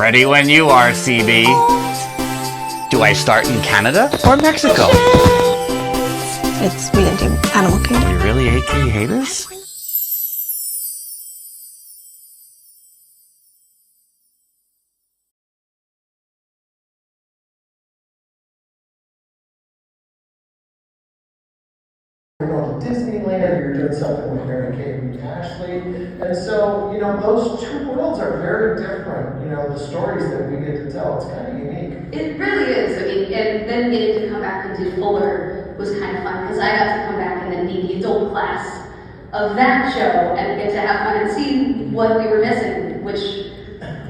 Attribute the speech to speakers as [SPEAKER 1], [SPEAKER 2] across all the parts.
[SPEAKER 1] Ready when you are, CB. Do I start in Canada or Mexico?
[SPEAKER 2] We didn't do animal kingdom.
[SPEAKER 1] You really AK hate us?
[SPEAKER 3] You're going to Disneyland, you're doing something with Mary Kate and Ashley. And so, those two worlds are very different. The stories that we get to tell, it's kind of unique.
[SPEAKER 4] It really is. I mean, and then getting to come back and do Fuller was kind of fun because I got to come back and then be the adult class of that show and get to have fun and see what we were missing, which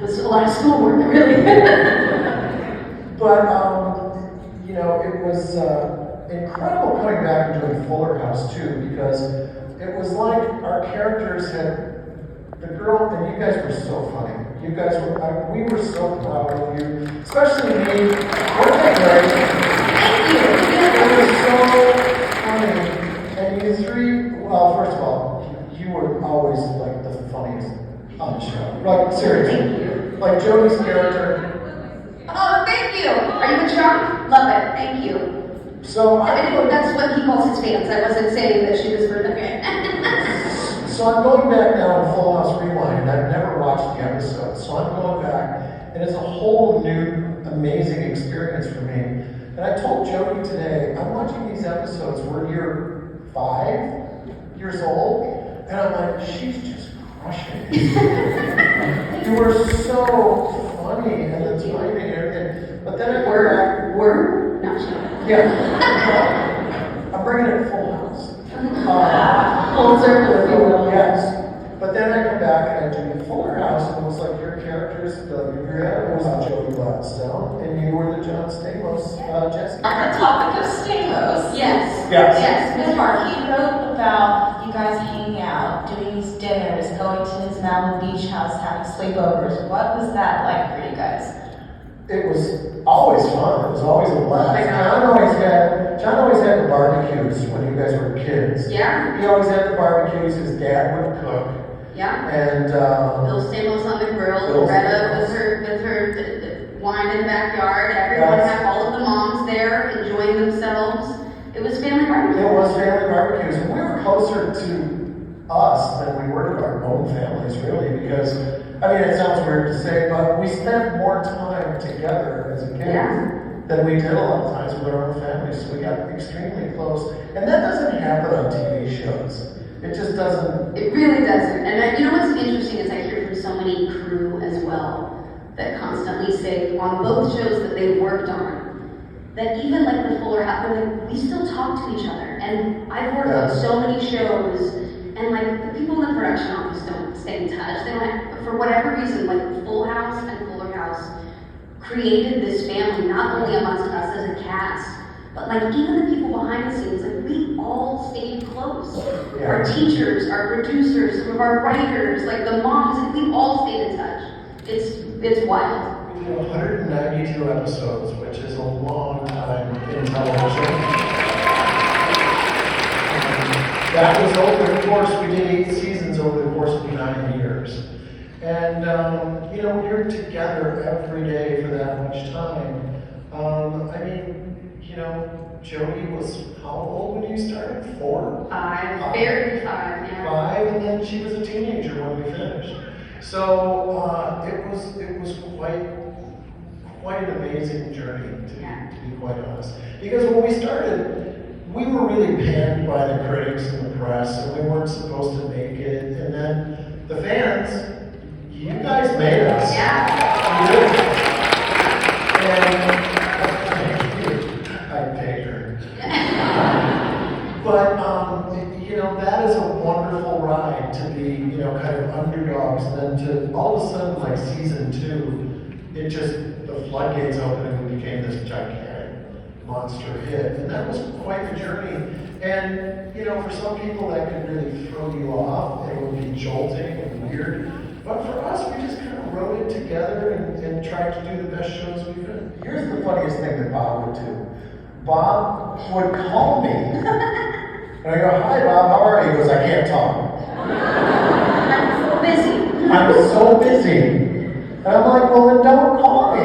[SPEAKER 4] was a lot of schoolwork, really.
[SPEAKER 3] But, it was incredible coming back and doing Fuller House too, because it was like our characters had, the girl, and you guys were so funny. You guys were, we were so proud of you, especially me. Weren't they great?
[SPEAKER 4] Thank you.
[SPEAKER 3] It was so funny. And you three, well, first of all, you were always like the funniest on the show. Like, seriously.
[SPEAKER 4] Thank you.
[SPEAKER 3] Like Jody's character.
[SPEAKER 4] Oh, thank you. Are you a chump? Love it. Thank you.
[SPEAKER 3] So
[SPEAKER 4] that's what he calls his fans. I wasn't saying that she was for the fan.
[SPEAKER 3] So I'm going back now in Full House Rewind. I've never watched the episode, so I'm going back, and it's a whole new, amazing experience for me. And I told Jody today, I'm watching these episodes where you're 5 years old, and I'm like, she's just crushing it. You were so funny, and the timing and everything. But then I go back.
[SPEAKER 4] Not sure.
[SPEAKER 3] Yeah. I'm bringing it Full House.
[SPEAKER 4] Full circle, if you will.
[SPEAKER 3] Yes. But then I come back and I do Fuller House, and it was like your characters, your character was Jody Gladstone, and you were the John Stamos, Jesse.
[SPEAKER 5] On the topic of Stamos,
[SPEAKER 4] Yes.
[SPEAKER 3] Yes.
[SPEAKER 5] Ms. Park, he wrote about you guys hanging out, doing these dinners, going to his Malibu beach house, having sleepovers. What was that like for you guys?
[SPEAKER 3] It was always fun. It was always a blast. John always had the barbecues when you guys were kids.
[SPEAKER 4] Yeah.
[SPEAKER 3] He always had the barbecues. His dad would cook.
[SPEAKER 4] Yeah.
[SPEAKER 3] And
[SPEAKER 4] Bill Stamos on the grill. Loretta with her wine in the backyard. Everyone had all of the moms there enjoying themselves. It was family barbecue.
[SPEAKER 3] It was family barbecues, and we were closer to us than we were to our own families, really, because. I mean, it sounds weird to say, but we spent more time together as a kid than we did a lot of times with our own families. So we got extremely close. And that doesn't happen on TV shows. It just doesn't.
[SPEAKER 4] It really doesn't. And you know what's interesting is I hear from so many crew as well that constantly say on both shows that they worked on, that even like the Fuller House, we still talk to each other. And I've worked on so many shows, and like the people in the production office don't stay in touch. They don't, for whatever reason, like Full House and Fuller House created this family, not only amongst us as a cast, but like even the people behind the scenes, like we all stayed close.
[SPEAKER 3] Yeah.
[SPEAKER 4] Our teachers, our producers, some of our writers, like the moms, like we all stayed in touch. It's wild.
[SPEAKER 3] We did 192 episodes, which is a long time in television. That was over the course, we did 8 seasons over the course of 9 years. And, you're together every day for that much time. Jody was how old when you started? 4?
[SPEAKER 4] 5, barely 5, yeah.
[SPEAKER 3] 5, and then she was a teenager when we finished. So it was quite an amazing journey, to be quite honest. Because when we started, we were really panned by the critics and the press, and we weren't supposed to make it. And then the fans, you guys made us.
[SPEAKER 4] Yeah.
[SPEAKER 3] You did. And I paid her. But that is a wonderful ride to be, kind of underdogs, and then to all of a sudden, like season 2, it just the floodgates opened and we became this gigantic monster hit, and that was quite the journey. And for some people that could really throw you off, it would be jolting and weird. But for us, we just kind of wrote it together and tried to do the best shows we could. Here's the funniest thing that Bob would do. Bob would call me, and I go, "Hi, Bob, how are you?" He goes, "I can't talk."
[SPEAKER 4] I'm so busy.
[SPEAKER 3] I'm so busy. And I'm like, well, then don't call me.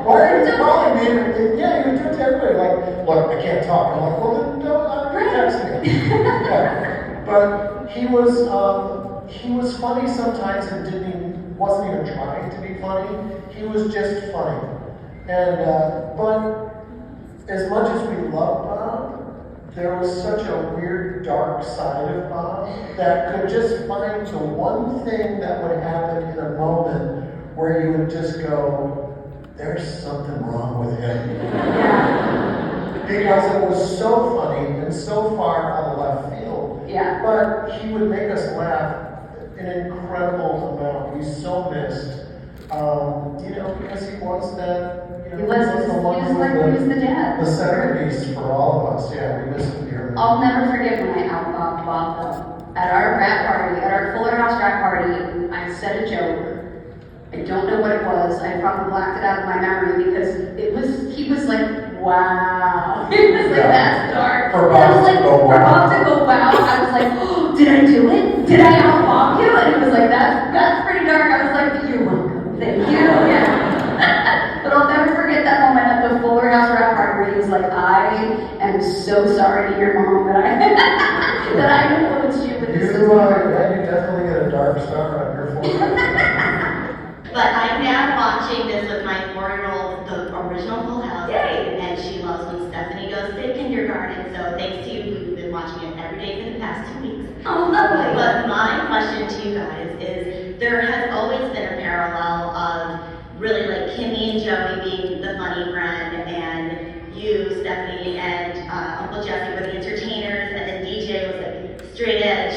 [SPEAKER 3] Why are you calling me? And, yeah, you would do it to everybody. Like, look, I can't talk. I'm like, well, then don't text me. Yeah. But he was funny sometimes and wasn't even trying to be funny. He was just funny. And, but as much as we loved Bob, there was such a weird, dark side of Bob that could just find the one thing that would happen in a moment where you would just go, there's something wrong with him. Because it was so funny and so far out of left field.
[SPEAKER 4] Yeah.
[SPEAKER 3] But he would make us laugh an incredible amount. We so missed. Because he was that,
[SPEAKER 4] He was the dad.
[SPEAKER 3] The centerpiece for all of us. Yeah, we miss him dearly.
[SPEAKER 4] I'll never forget when I outbobbed Bob though. At our frat party, at our Fuller House frat party, I said a joke. I don't know what it was. I probably blacked it out of my memory because he was like, wow. He was like, that's dark.
[SPEAKER 3] For
[SPEAKER 4] And I was
[SPEAKER 3] Bob
[SPEAKER 4] like,
[SPEAKER 3] to go,
[SPEAKER 4] for
[SPEAKER 3] wow.
[SPEAKER 4] Bob to go, wow. I was like, oh, did I do it? Did I outbob you? And he was like, that's pretty dark. I was like, you're welcome. Thank you. Yeah. But I'll never forget that moment at the Fuller House rap party where he was like, I am so sorry to your mom that I influenced you with this.
[SPEAKER 3] You definitely get a dark star on your forehead.
[SPEAKER 2] But I'm now watching this with my 4-year-old, the original Full House.
[SPEAKER 4] Yay!
[SPEAKER 2] And she loves when Stephanie goes to kindergarten. So thanks to you, we've been watching it every day for the past 2 weeks.
[SPEAKER 4] Oh, lovely.
[SPEAKER 2] But my question to you guys is, there has always been a parallel of really like Kimmy and Joey being the funny friend, and you, Stephanie, and Uncle Jesse were the entertainers, and then DJ was like straight edge,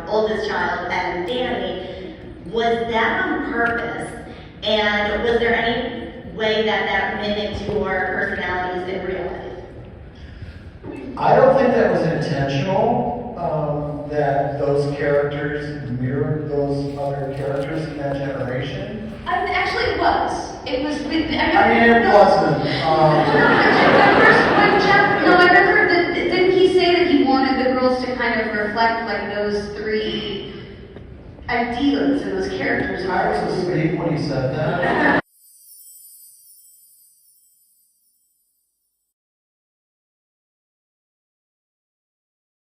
[SPEAKER 2] oldest child, and Danny. Was that on purpose? And was there any way that mimicked your personalities in real life?
[SPEAKER 3] I don't think that was intentional, that those characters mirrored those other characters in that generation.
[SPEAKER 4] Actually, it was. It was.
[SPEAKER 3] It wasn't.
[SPEAKER 4] I remember that. Didn't he say that he wanted the girls to kind of reflect like those three ideas and those characters?
[SPEAKER 3] I was asleep when he said that.